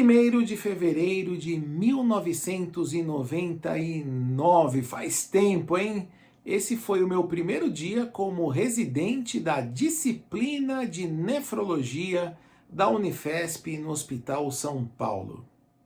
1º de fevereiro de 1999, faz tempo, hein? Esse foi o meu primeiro dia como residente da disciplina de nefrologia da Unifesp no Hospital São Paulo.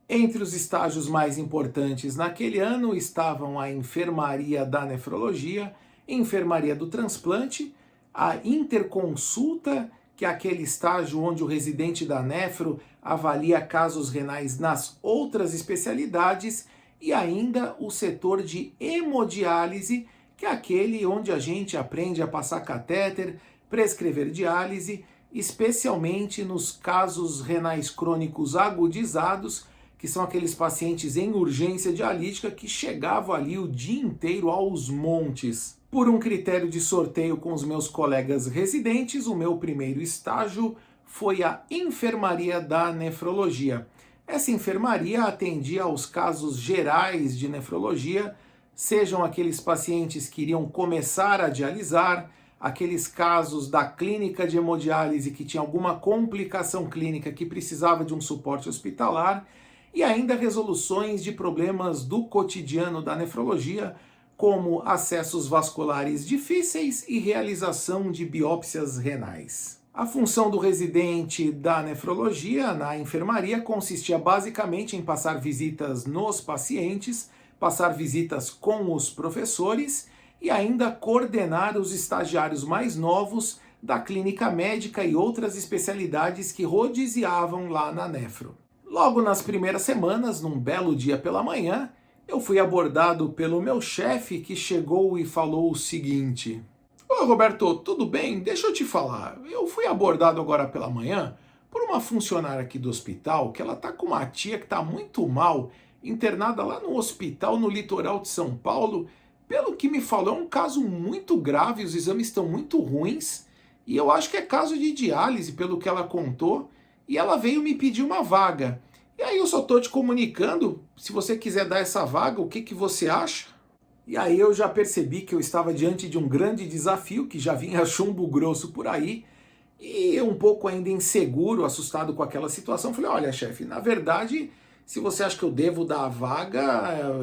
Entre os estágios mais importantes naquele ano estavam a enfermaria da nefrologia, enfermaria do transplante, a interconsulta, que é aquele estágio onde o residente da nefro avalia casos renais nas outras especialidades, e ainda o setor de hemodiálise, que é aquele onde a gente aprende a passar catéter, prescrever diálise, especialmente nos casos renais crônicos agudizados, que são aqueles pacientes em urgência dialítica que chegavam ali o dia inteiro aos montes. Por um critério de sorteio com os meus colegas residentes, o meu primeiro estágio foi a enfermaria da nefrologia. Essa enfermaria atendia aos casos gerais de nefrologia, sejam aqueles pacientes que iriam começar a dialisar, aqueles casos da clínica de hemodiálise que tinha alguma complicação clínica que precisava de um suporte hospitalar, e ainda resoluções de problemas do cotidiano da nefrologia, como acessos vasculares difíceis e realização de biópsias renais. A função do residente da nefrologia na enfermaria consistia basicamente em passar visitas nos pacientes, passar visitas com os professores e ainda coordenar os estagiários mais novos da clínica médica e outras especialidades que rodiziavam lá na nefro. Logo nas primeiras semanas, num belo dia pela manhã, eu fui abordado pelo meu chefe, que chegou e falou o seguinte: "Ô Roberto, tudo bem? Deixa eu te falar. Eu fui abordado agora pela manhã por uma funcionária aqui do hospital, que ela tá com uma tia que tá muito mal, internada lá no hospital no litoral de São Paulo. Pelo que me falou, é um caso muito grave, os exames estão muito ruins, e eu acho que é caso de diálise, pelo que ela contou, e ela veio me pedir uma vaga. E aí eu só estou te comunicando, se você quiser dar essa vaga, o que você acha?" E aí eu já percebi que eu estava diante de um grande desafio, que já vinha chumbo grosso por aí, e eu um pouco ainda inseguro, assustado com aquela situação, falei: "Olha, chefe, na verdade, se você acha que eu devo dar a vaga,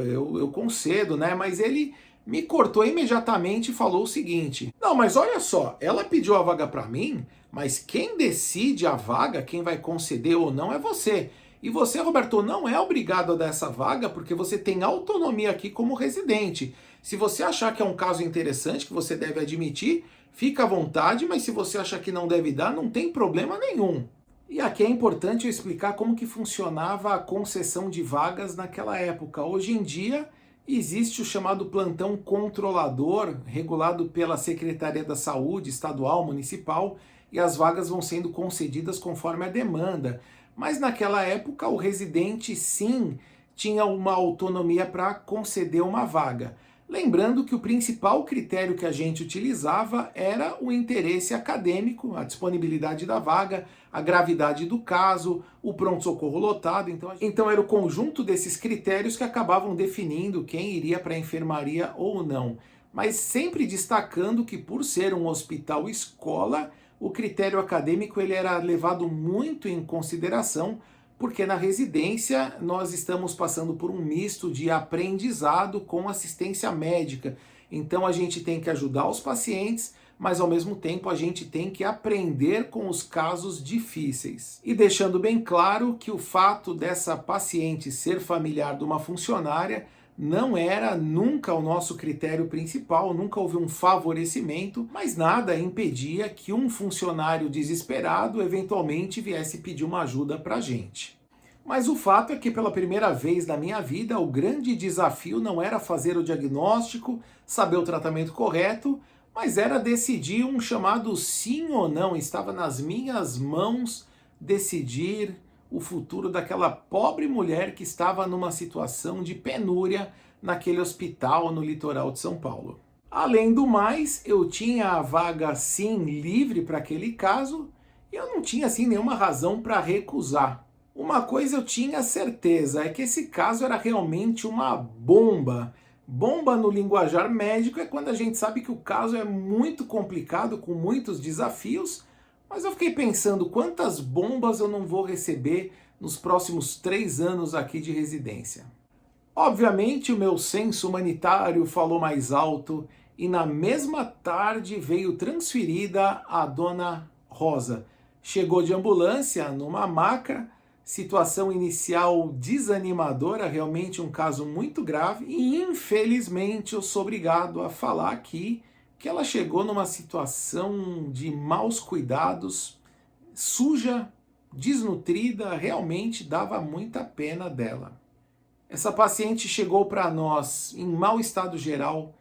eu concedo, né?" Mas ele me cortou imediatamente e falou o seguinte: "Não, mas olha só, ela pediu a vaga para mim, mas quem decide a vaga, quem vai conceder ou não é você. E você, Roberto, não é obrigado a dar essa vaga porque você tem autonomia aqui como residente. Se você achar que é um caso interessante, que você deve admitir, fica à vontade, mas se você achar que não deve dar, não tem problema nenhum." E aqui é importante eu explicar como que funcionava a concessão de vagas naquela época. Hoje em dia, existe o chamado plantão controlador, regulado pela Secretaria da Saúde estadual, municipal, e as vagas vão sendo concedidas conforme a demanda. Mas naquela época o residente sim tinha uma autonomia para conceder uma vaga. Lembrando que o principal critério que a gente utilizava era o interesse acadêmico, a disponibilidade da vaga, a gravidade do caso, o pronto-socorro lotado. Então era o conjunto desses critérios que acabavam definindo quem iria para a enfermaria ou não. Mas sempre destacando que, por ser um hospital escola, o critério acadêmico ele era levado muito em consideração, porque na residência nós estamos passando por um misto de aprendizado com assistência médica. Então a gente tem que ajudar os pacientes, mas ao mesmo tempo a gente tem que aprender com os casos difíceis. E deixando bem claro que o fato dessa paciente ser familiar de uma funcionária não era nunca o nosso critério principal, nunca houve um favorecimento, mas nada impedia que um funcionário desesperado eventualmente viesse pedir uma ajuda para a gente. Mas o fato é que pela primeira vez na minha vida, o grande desafio não era fazer o diagnóstico, saber o tratamento correto, mas era decidir um chamado sim ou não. Estava nas minhas mãos decidir o futuro daquela pobre mulher que estava numa situação de penúria naquele hospital no litoral de São Paulo. Além do mais, eu tinha a vaga sim livre para aquele caso e eu não tinha assim nenhuma razão para recusar. Uma coisa eu tinha certeza, é que esse caso era realmente uma bomba. Bomba no linguajar médico é quando a gente sabe que o caso é muito complicado, com muitos desafios, mas eu fiquei pensando quantas bombas eu não vou receber nos próximos 3 anos aqui de residência. Obviamente, o meu senso humanitário falou mais alto e na mesma tarde veio transferida a dona Rosa. Chegou de ambulância numa maca, situação inicial desanimadora, realmente um caso muito grave, e infelizmente eu sou obrigado a falar aqui que ela chegou numa situação de maus cuidados, suja, desnutrida, realmente dava muita pena dela. Essa paciente chegou para nós em mau estado geral,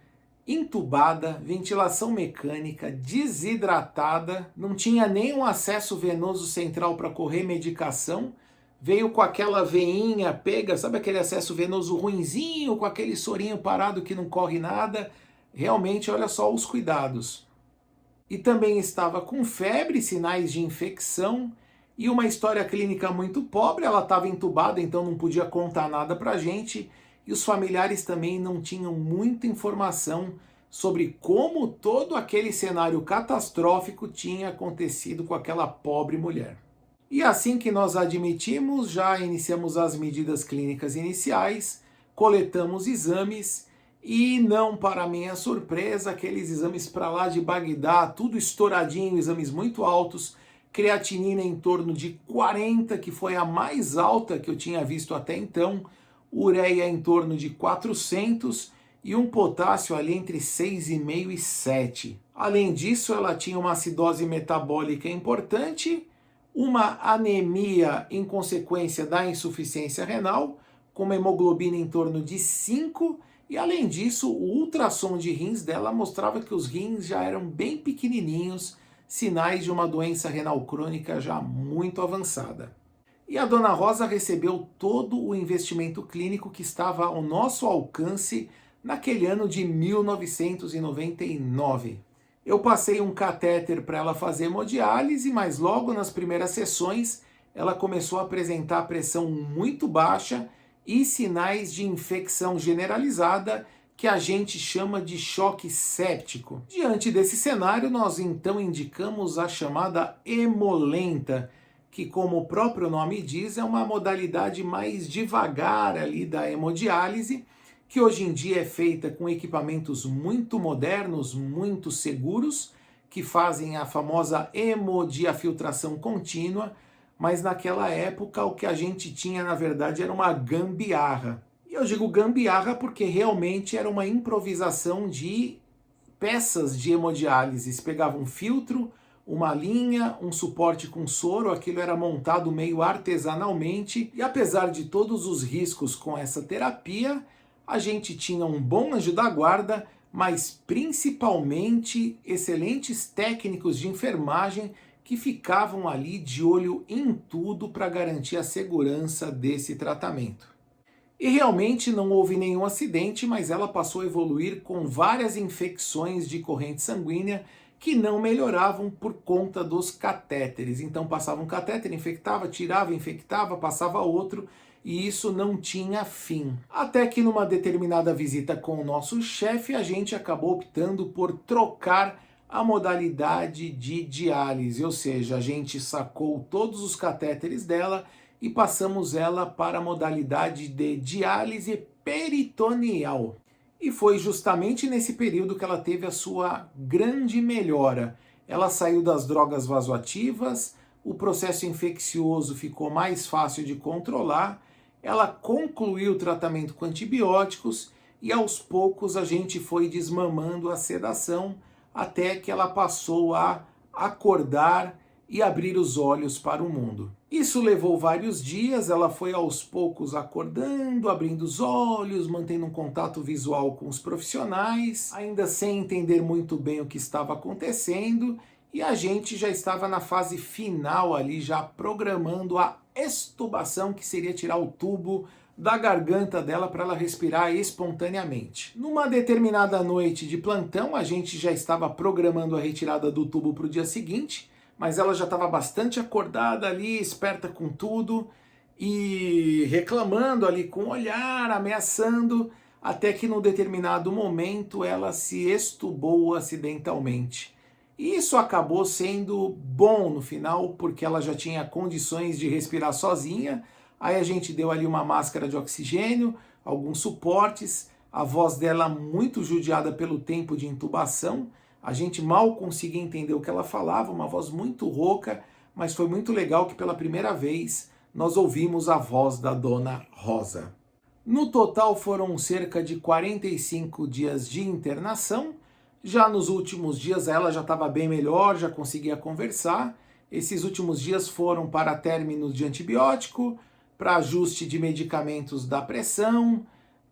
entubada, ventilação mecânica, desidratada, não tinha nenhum acesso venoso central para correr medicação, veio com aquela veinha pega, sabe aquele acesso venoso ruinzinho, com aquele sorinho parado que não corre nada. Realmente, olha só os cuidados. E também estava com febre, sinais de infecção e uma história clínica muito pobre. Ela estava entubada, então não podia contar nada para a gente. E os familiares também não tinham muita informação sobre como todo aquele cenário catastrófico tinha acontecido com aquela pobre mulher. E assim que nós admitimos, já iniciamos as medidas clínicas iniciais, coletamos exames e não para minha surpresa, aqueles exames para lá de Bagdá, tudo estouradinho, exames muito altos, creatinina em torno de 40, que foi a mais alta que eu tinha visto até então, ureia em torno de 400 e um potássio ali entre 6,5 e 7. Além disso, ela tinha uma acidose metabólica importante, uma anemia em consequência da insuficiência renal, com uma hemoglobina em torno de 5, e além disso, o ultrassom de rins dela mostrava que os rins já eram bem pequenininhos, sinais de uma doença renal crônica já muito avançada. E a dona Rosa recebeu todo o investimento clínico que estava ao nosso alcance naquele ano de 1999. Eu passei um catéter para ela fazer hemodiálise, mas logo nas primeiras sessões ela começou a apresentar pressão muito baixa e sinais de infecção generalizada que a gente chama de choque séptico. Diante desse cenário, nós então indicamos a chamada hemolenta, que, como o próprio nome diz, é uma modalidade mais devagar ali da hemodiálise, que hoje em dia é feita com equipamentos muito modernos, muito seguros, que fazem a famosa hemodiafiltração contínua, mas naquela época o que a gente tinha, na verdade, era uma gambiarra. E eu digo gambiarra porque realmente era uma improvisação de peças de hemodiálise. Se pegava um filtro, uma linha, um suporte com soro, aquilo era montado meio artesanalmente, e apesar de todos os riscos com essa terapia, a gente tinha um bom anjo da guarda, mas principalmente excelentes técnicos de enfermagem que ficavam ali de olho em tudo para garantir a segurança desse tratamento. E realmente não houve nenhum acidente, mas ela passou a evoluir com várias infecções de corrente sanguínea que não melhoravam por conta dos catéteres. Então passava um catéter, infectava, tirava, infectava, passava outro, e isso não tinha fim. Até que numa determinada visita com o nosso chefe, a gente acabou optando por trocar a modalidade de diálise, ou seja, a gente sacou todos os catéteres dela e passamos ela para a modalidade de diálise peritoneal. E foi justamente nesse período que ela teve a sua grande melhora. Ela saiu das drogas vasoativas, o processo infeccioso ficou mais fácil de controlar, ela concluiu o tratamento com antibióticos e aos poucos a gente foi desmamando a sedação até que ela passou a acordar e abrir os olhos para o mundo. Isso levou vários dias, ela foi aos poucos acordando, abrindo os olhos, mantendo um contato visual com os profissionais, ainda sem entender muito bem o que estava acontecendo, e a gente já estava na fase final ali, já programando a extubação, que seria tirar o tubo da garganta dela para ela respirar espontaneamente. Numa determinada noite de plantão, a gente já estava programando a retirada do tubo para o dia seguinte, mas ela já estava bastante acordada ali, esperta com tudo, e reclamando ali com o olhar, ameaçando, até que num determinado momento ela se extubou acidentalmente. E isso acabou sendo bom no final, porque ela já tinha condições de respirar sozinha. Aí a gente deu ali uma máscara de oxigênio, alguns suportes, a voz dela muito judiada pelo tempo de intubação. A gente mal conseguia entender o que ela falava, uma voz muito rouca, mas foi muito legal que pela primeira vez nós ouvimos a voz da Dona Rosa. No total foram cerca de 45 dias de internação. Já nos últimos dias ela já estava bem melhor, já conseguia conversar. Esses últimos dias foram para términos de antibiótico, para ajuste de medicamentos da pressão,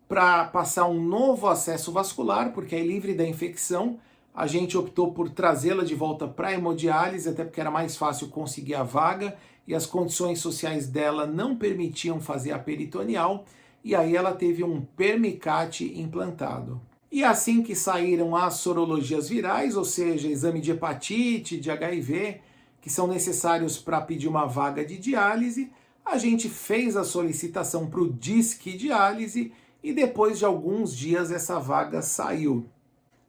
para passar um novo acesso vascular, porque é livre da infecção. A gente optou por trazê-la de volta para a hemodiálise, até porque era mais fácil conseguir a vaga e as condições sociais dela não permitiam fazer a peritoneal, e aí ela teve um permicate implantado. E assim que saíram as sorologias virais, ou seja, exame de hepatite, de HIV, que são necessários para pedir uma vaga de diálise, a gente fez a solicitação para o Disque Diálise e depois de alguns dias essa vaga saiu.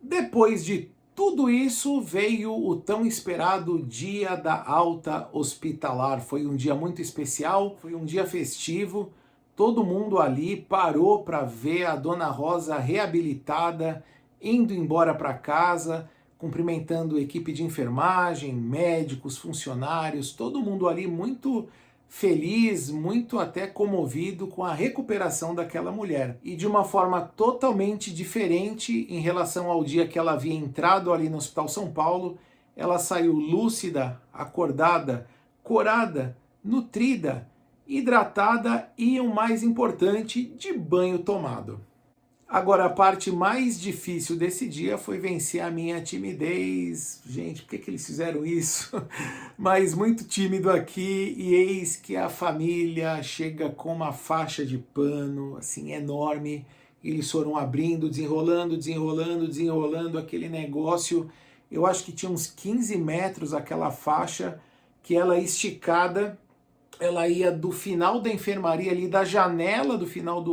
Depois de tudo isso veio o tão esperado dia da alta hospitalar. Foi um dia muito especial, foi um dia festivo. Todo mundo ali parou para ver a Dona Rosa reabilitada, indo embora para casa, cumprimentando a equipe de enfermagem, médicos, funcionários, todo mundo ali muito feliz, muito até comovido com a recuperação daquela mulher. E de uma forma totalmente diferente em relação ao dia que ela havia entrado ali no Hospital São Paulo, ela saiu lúcida, acordada, corada, nutrida, hidratada e, o mais importante, de banho tomado. Agora, a parte mais difícil desse dia foi vencer a minha timidez. Gente, por que eles fizeram isso? Mas muito tímido aqui, e eis que a família chega com uma faixa de pano, assim, enorme. Eles foram abrindo, desenrolando, desenrolando, desenrolando aquele negócio. Eu acho que tinha uns 15 metros aquela faixa, que ela esticada, ela ia do final da enfermaria ali, da janela do final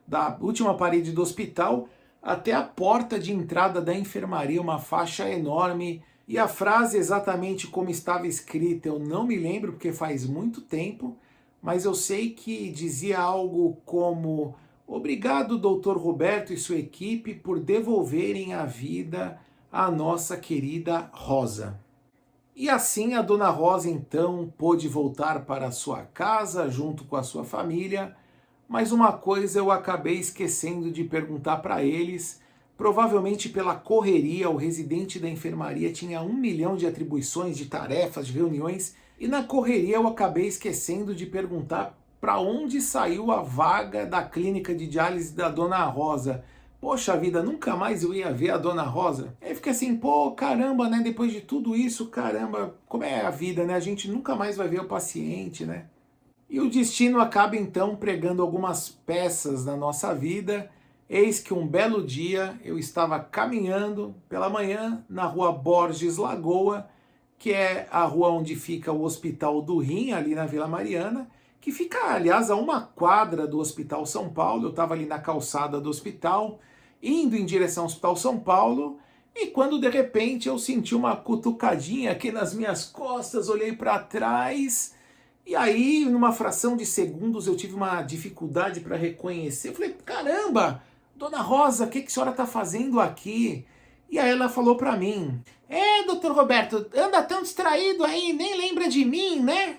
da última parede do hospital até a porta de entrada da enfermaria, uma faixa enorme. E a frase exatamente como estava escrita eu não me lembro porque faz muito tempo, mas eu sei que dizia algo como: obrigado, Dr. Roberto e sua equipe, por devolverem a vida à nossa querida Rosa. E assim a Dona Rosa então pôde voltar para sua casa junto com a sua família. Mas uma coisa eu acabei esquecendo de perguntar para eles. Provavelmente pela correria, o residente da enfermaria tinha 1 milhão de atribuições, de tarefas, de reuniões, e na correria eu acabei esquecendo de perguntar para onde saiu a vaga da clínica de diálise da Dona Rosa. Poxa vida, nunca mais eu ia ver a Dona Rosa. Aí fiquei assim, pô, caramba, né? Depois de tudo isso, caramba, como é a vida, né? A gente nunca mais vai ver o paciente, né? E o destino acaba então pregando algumas peças na nossa vida. Eis que um belo dia eu estava caminhando pela manhã na rua Borges Lagoa, que é a rua onde fica o Hospital do Rim, ali na Vila Mariana, que fica, aliás, a uma quadra do Hospital São Paulo. Eu estava ali na calçada do hospital, indo em direção ao Hospital São Paulo, e quando de repente eu senti uma cutucadinha aqui nas minhas costas, olhei para trás. E aí, numa fração de segundos, eu tive uma dificuldade para reconhecer. Eu falei, caramba, Dona Rosa, o que a senhora está fazendo aqui? E aí ela falou para mim, doutor Roberto, anda tão distraído aí, nem lembra de mim, né?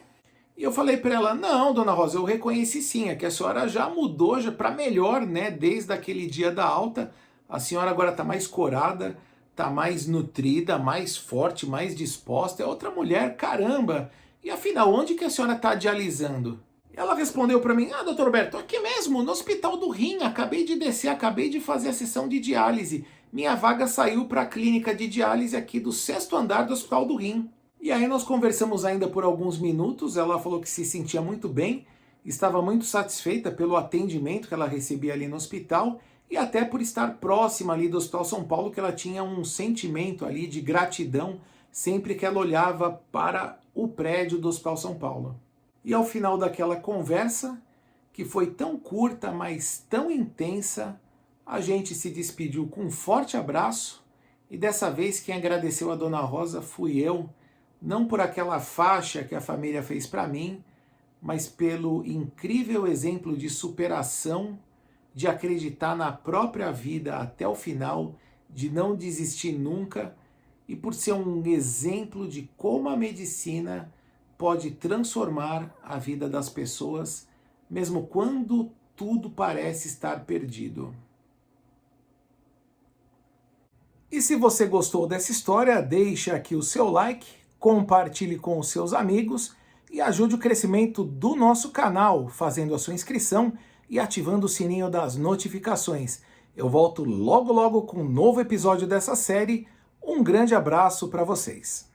E eu falei para ela, não, Dona Rosa, eu reconheci sim, é que a senhora já mudou já para melhor, né? Desde aquele dia da alta, a senhora agora está mais corada, está mais nutrida, mais forte, mais disposta, é outra mulher, caramba! E afinal, onde que a senhora está dialisando? Ela respondeu para mim, doutor Roberto, aqui mesmo, no Hospital do Rim, acabei de descer, acabei de fazer a sessão de diálise. Minha vaga saiu para a clínica de diálise aqui do 6º andar do Hospital do Rim. E aí nós conversamos ainda por alguns minutos, ela falou que se sentia muito bem, estava muito satisfeita pelo atendimento que ela recebia ali no hospital, e até por estar próxima ali do Hospital São Paulo, que ela tinha um sentimento ali de gratidão sempre que ela olhava para o prédio do Hospital São Paulo. E ao final daquela conversa, que foi tão curta, mas tão intensa, a gente se despediu com um forte abraço E dessa vez quem agradeceu a Dona Rosa fui eu, não por aquela faixa que a família fez para mim, mas pelo incrível exemplo de superação, de acreditar na própria vida até o final, de não desistir nunca, e por ser um exemplo de como a medicina pode transformar a vida das pessoas, mesmo quando tudo parece estar perdido. E se você gostou dessa história, deixe aqui o seu like, compartilhe com os seus amigos e ajude o crescimento do nosso canal, fazendo a sua inscrição e ativando o sininho das notificações. Eu volto logo logo com um novo episódio dessa série. Um grande abraço para vocês.